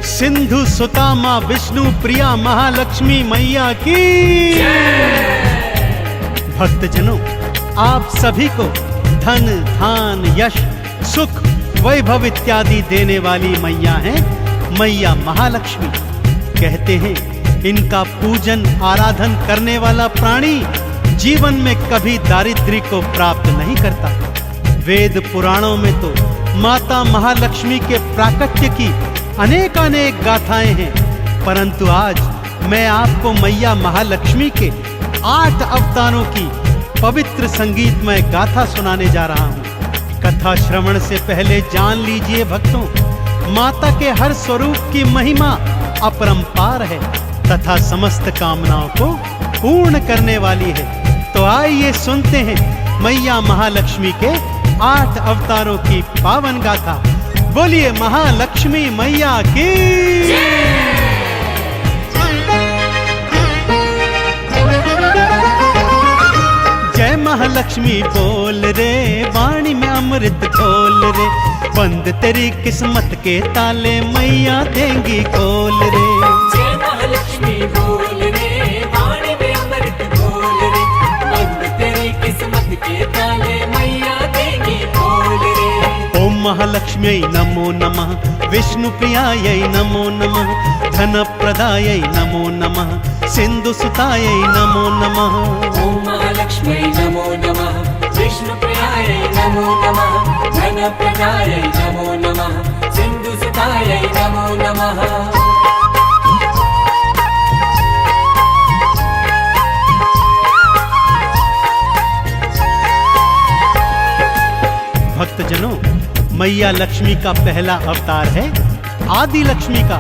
सिंधु सुता माँ विष्णु प्रिया महालक्ष्मी मैया की। भक्तजनों, आप सभी को धन धान यश सुख वैभव इत्यादि देने वाली मैया हैं मैया महालक्ष्मी। कहते हैं इनका पूजन आराधन करने वाला प्राणी जीवन में कभी दारिद्र्य को प्राप्त नहीं करता। वेद पुराणों में तो माता महालक्ष्मी के प्राकट्य की अनेकानेक गाथाएं हैं, परंतु आज मैं आपको मैया महालक्ष्मी के 8 अवतारों की पवित्र संगीतमय गाथा सुनाने जा रहा हूँ। कथा श्रवण से पहले जान लीजिए भक्तों, माता के हर स्वरूप की महिमा अपरंपार है तथा समस्त कामनाओं को पूर्ण करने वाली है। तो आइए सुनते हैं मैया महालक्ष्मी के 8 अवतारों की पावन गाथा। बोलिए महालक्ष्मी मैया की। जय महालक्ष्मी बोल रे, वाणी में अमृत घोल रे, बंद तेरी किस्मत के ताले मैया देंगी खोल रे। जय महालक्ष्मी बोल रे, वाणी में अमृत घोल रे, बंद तेरी किस्मत के ताले मैया देंगी खोल रे। ओम महालक्ष्म्यै नमो नमः, विष्णु प्रियायै नमो नमः, धन प्रदायै नमो नमः, सिंधु सुतायै नमो नमः। ओम महालक्ष्म्यै नमो नमः, विष्णु प्रियायै नमो नमः, धन प्रदायै नमो नमः, सिंधु सुतायै नमो नमः। भक्तजनों, मैया लक्ष्मी का पहला अवतार है आदि लक्ष्मी का,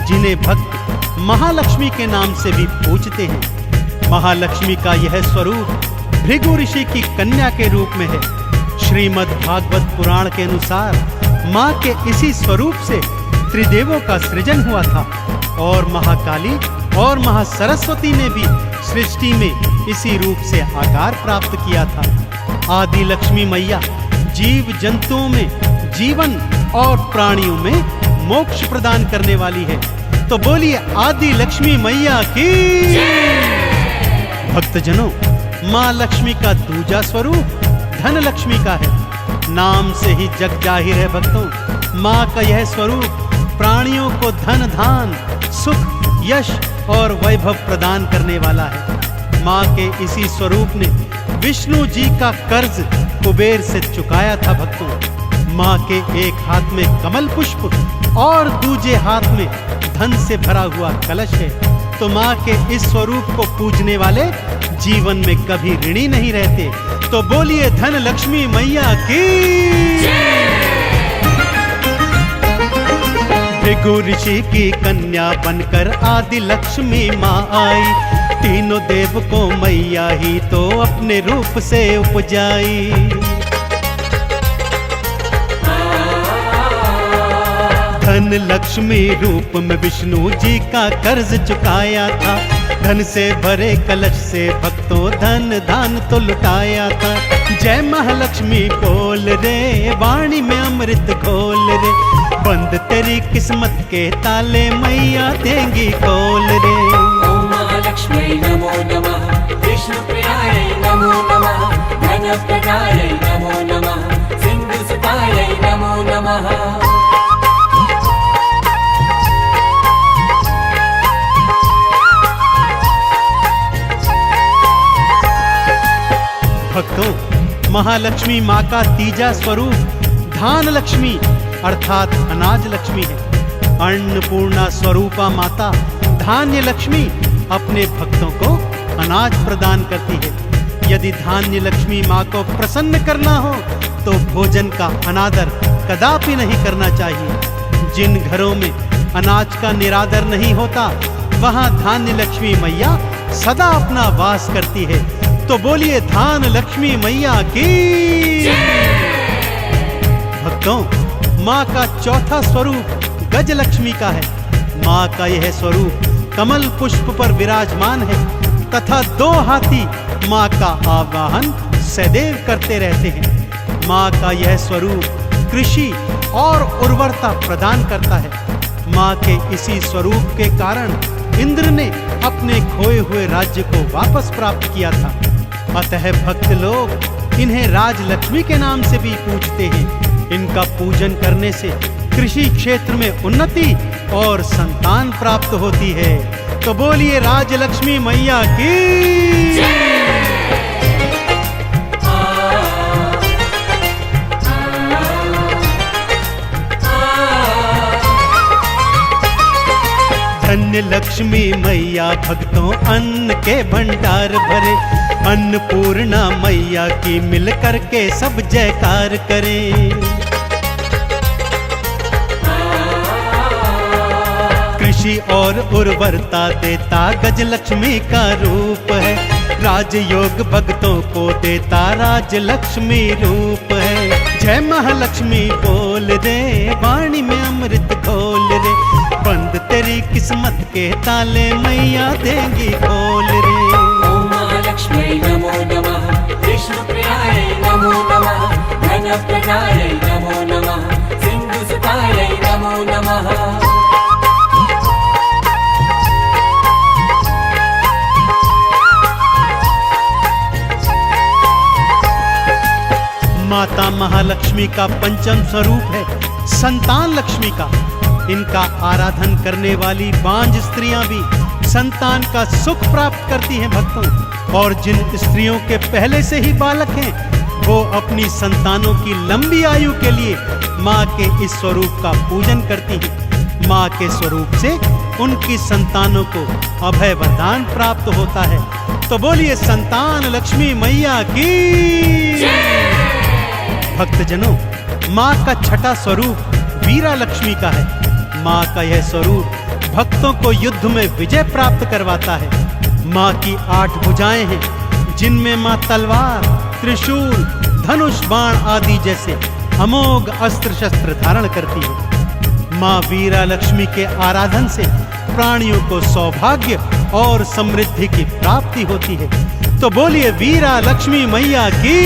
जिन्हें भक्त महालक्ष्मी के नाम से भी पूजते हैं। महालक्ष्मी का यह स्वरूप भृगु ऋषि की कन्या के रूप में है। श्रीमद् भागवत पुराण के अनुसार माँ के इसी स्वरूप से त्रिदेवों का सृजन हुआ था और महाकाली और महासरस्वती ने भी सृष्टि में इसी रूप से आकार प्राप्त किया था। आदि लक्ष्मी मैया जीव जंतुओं में जीवन और प्राणियों में मोक्ष प्रदान करने वाली है। तो बोलिए आदि लक्ष्मी मैया की। भक्तजनों, माँ लक्ष्मी का दूजा स्वरूप धन लक्ष्मी का है। नाम से ही जग जाहिर है भक्तों, माँ का यह स्वरूप प्राणियों को धन धान सुख यश और वैभव प्रदान करने वाला है। माँ के इसी स्वरूप ने विष्णु जी का कर्ज कुबेर से चुकाया था भक्तों। माँ के एक हाथ में कमल पुष्प और दूजे हाथ में धन से भरा हुआ कलश है। तो माँ के इस स्वरूप को पूजने वाले जीवन में कभी ऋणी नहीं रहते। तो बोलिए धन लक्ष्मी मैया की। भृगु ऋषि की कन्या बनकर आदि लक्ष्मी माँ आई, तीनों देव को मैया ही तो अपने रूप से उपजाई। धन लक्ष्मी रूप में विष्णु जी का कर्ज चुकाया था, धन से भरे कलश से भक्तों धन दान तो लुटाया था। जय महालक्ष्मी बोल रे, वाणी में अमृत घोल रे, बंद तेरी किस्मत के ताले मैया देंगी खोल रे। ओम महालक्ष्मी नमो नमः, विष्णु प्रियायै नमो नमः, धन प्रदायै नमो नमः, सिंधु सुतायै नमो नमः। भक्तों, महालक्ष्मी माँ का तीजा स्वरूप धान लक्ष्मी अर्थात अनाज लक्ष्मी है। अन्नपूर्णा स्वरूपा माता धान्य लक्ष्मी अपने भक्तों को अनाज प्रदान करती है। यदि धान्य लक्ष्मी माँ को प्रसन्न करना हो तो भोजन का अनादर कदापि नहीं करना चाहिए। जिन घरों में अनाज का निरादर नहीं होता, वहां धान्य लक्ष्मी मैया सदा अपना वास करती है। तो बोलिए धान लक्ष्मी मैया की। भक्तों, माँ का चौथा स्वरूप गज लक्ष्मी का है। माँ का यह स्वरूप कमल पुष्प पर विराजमान है तथा 2 हाथी माँ का आवाहन सदैव करते रहते हैं। माँ का यह स्वरूप कृषि और उर्वरता प्रदान करता है। माँ के इसी स्वरूप के कारण इंद्र ने अपने खोए हुए राज्य को वापस प्राप्त किया था। अतः भक्त लोग इन्हें राजलक्ष्मी के नाम से भी पूजते हैं। इनका पूजन करने से कृषि क्षेत्र में उन्नति और संतान प्राप्त होती है। तो बोलिए राजलक्ष्मी मैया की। धन्य लक्ष्मी मैया भक्तों अन्न के भंडार भरे। अन्नपूर्णा मैया की मिल करके सब जयकार करें। कृषि और उर्वरता देता गजलक्ष्मी का रूप है। राजयोग भक्तों को देता राजलक्ष्मी रूप है। जय महालक्ष्मी बोल रे, वाणी में अमृत घोल रे। बंद तेरी किस्मत के ताले मैया देंगी खोल रे। ओम महालक्ष्मी नमो नमः, विष्णुप्रियाय नमो नमः, धनप्रदाय नमो नमः, सिंधुसुताय नमो नमः। माता महालक्ष्मी का पंचम स्वरूप है संतान लक्ष्मी का। इनका आराधन करने वाली बांझ स्त्रियां भी संतान का सुख प्राप्त करती हैं भक्तों। और जिन स्त्रियों के पहले से ही बालक हैं वो अपनी संतानों की लंबी आयु के लिए माँ के इस स्वरूप का पूजन करती हैं। माँ के स्वरूप से उनकी संतानों को अभय वरदान प्राप्त होता है। तो बोलिए संतान लक्ष्मी मैया की। भक्तजनों, माँ का छठा स्वरूप वीरा लक्ष्मी का है। माँ का यह स्वरूप भक्तों को युद्ध में विजय प्राप्त करवाता है। माँ की 8 भुजाएं हैं जिनमें माँ तलवार, त्रिशूल, धनुष, बाण आदि जैसे अमोघ अस्त्र शस्त्र धारण करती है। माँ वीरा लक्ष्मी के आराधन से प्राणियों को सौभाग्य और समृद्धि की प्राप्ति होती है। तो बोलिए वीरा लक्ष्मी मैया की।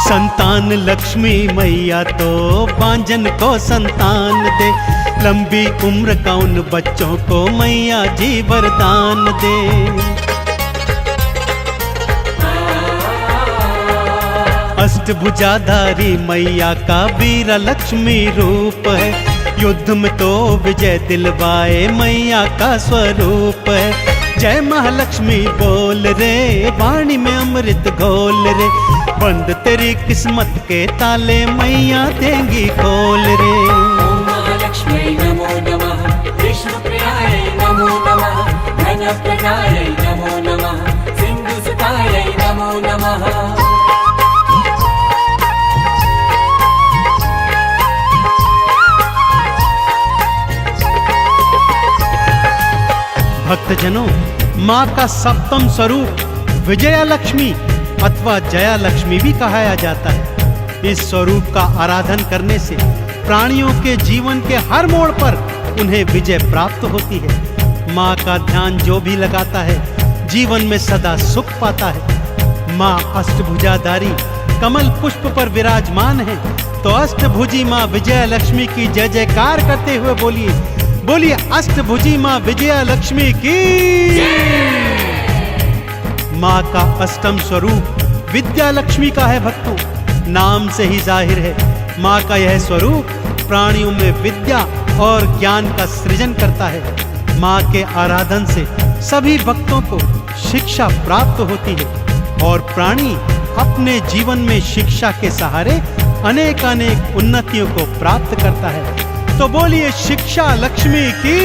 संतान लक्ष्मी मैया तो बांझन को संतान दे। लंबी उम्र का उन बच्चों को मैया जी वरदान दे। अष्टभुजाधारी मैया का वीरा लक्ष्मी रूप है। युद्ध में तो विजय दिलवाए मैया का स्वरूप है। जय महालक्ष्मी बोल रे, वाणी में अमृत घोल रे। बंद तेरी किस्मत के ताले मैया देंगी खोल रे। ओम महालक्ष्मी नमो नमः, विष्णुप्रियाय नमो नमः, धनप्रदाय नमो नमः, सिंधुसुताय नमो नमः। भक्तजनों, माँ का सप्तम स्वरूप विजया लक्ष्मी अथवा जया लक्ष्मी भी कहा जाता है। इस स्वरूप का आराधन करने से प्राणियों के जीवन के हर मोड़ पर उन्हें विजय प्राप्त होती है। माँ का ध्यान जो भी लगाता है जीवन में सदा सुख पाता है। माँ अष्टभुजाधारी कमल पुष्प पर विराजमान है। तो अष्टभुजी माँ विजया लक्ष्मी की जय जयकार करते हुए बोलिए अष्टभुजी माँ विजया लक्ष्मी की। माँ का अष्टम स्वरूप विद्या लक्ष्मी का है भक्तों। नाम से ही जाहिर है माँ का यह स्वरूप प्राणियों में विद्या और ज्ञान का सृजन करता है। माँ के आराधन से सभी भक्तों को शिक्षा प्राप्त होती है और प्राणी अपने जीवन में शिक्षा के सहारे अनेक उन्नतियों को प्राप्त करता है। तो बोलिए शिक्षा लक्ष्मी की।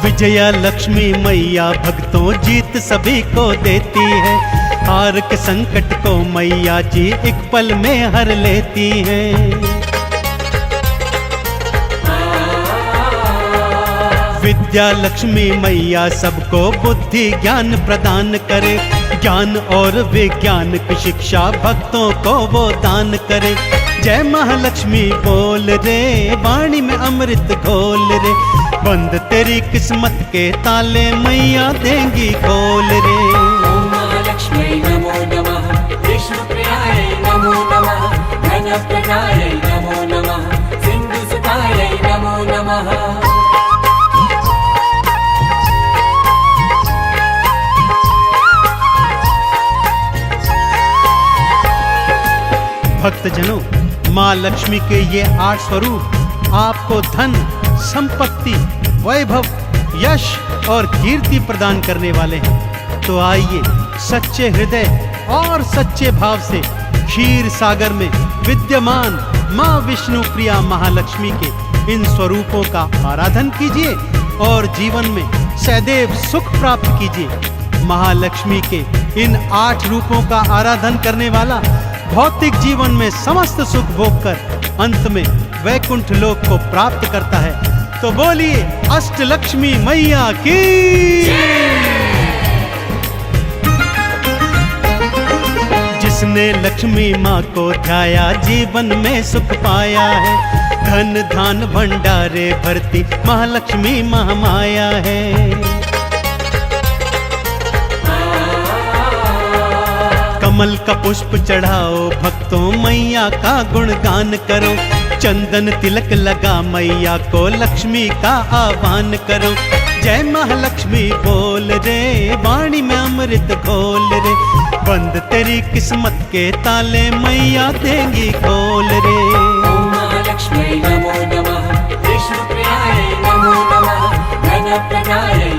विजया लक्ष्मी मैया भक्तों जीत सभी को देती है। हार के संकट को मैया जी एक पल में हर लेती हैं। विद्या लक्ष्मी मैया सबको बुद्धि ज्ञान प्रदान करे, ज्ञान और विज्ञान की शिक्षा भक्तों को वो दान करे। जय महालक्ष्मी बोल रे, वाणी में अमृत घोल रे, बंद तेरी किस्मत के ताले मैया देंगी खोल रे। ओम महालक्ष्मी नमो नमः, विष्णुप्रियायै नमो नमः, धनप्रदायै नमो नमः, सिन्धुसुतायै नमो नमः। भक्तजनों, माँ लक्ष्मी के ये 8 स्वरूप आपको धन, संपत्ति, वैभव, यश और कीर्ति प्रदान करने वाले हैं। तो आइए सच्चे हृदय और सच्चे भाव से क्षीर सागर में विद्यमान माँ विष्णु प्रिया महालक्ष्मी के इन स्वरूपों का आराधन कीजिए और जीवन में सदैव सुख प्राप्त कीजिए। महालक्ष्मी के इन 8 रूपों का आराधन करने वाला भौतिक जीवन में समस्त सुख भोग कर अंत में वैकुंठ लोक को प्राप्त करता है। तो बोलिए अष्टलक्ष्मी मैया की। जिसने लक्ष्मी माँ को ध्याया जीवन में सुख पाया है, धन धान भंडारे भरती महालक्ष्मी महामाया है। कमल का पुष्प चढ़ाओ भक्तों, मैया का गुणगान करो, चंदन तिलक लगा मैया को लक्ष्मी का आह्वान करो। जय महालक्ष्मी बोल रे, वाणी में अमृत घोल रे, बंद तेरी किस्मत के ताले मैया देंगी खोल रे। ओम महालक्ष्मी नमो नमः, विष्णुप्रियायै नमो नमः, धनप्रदायै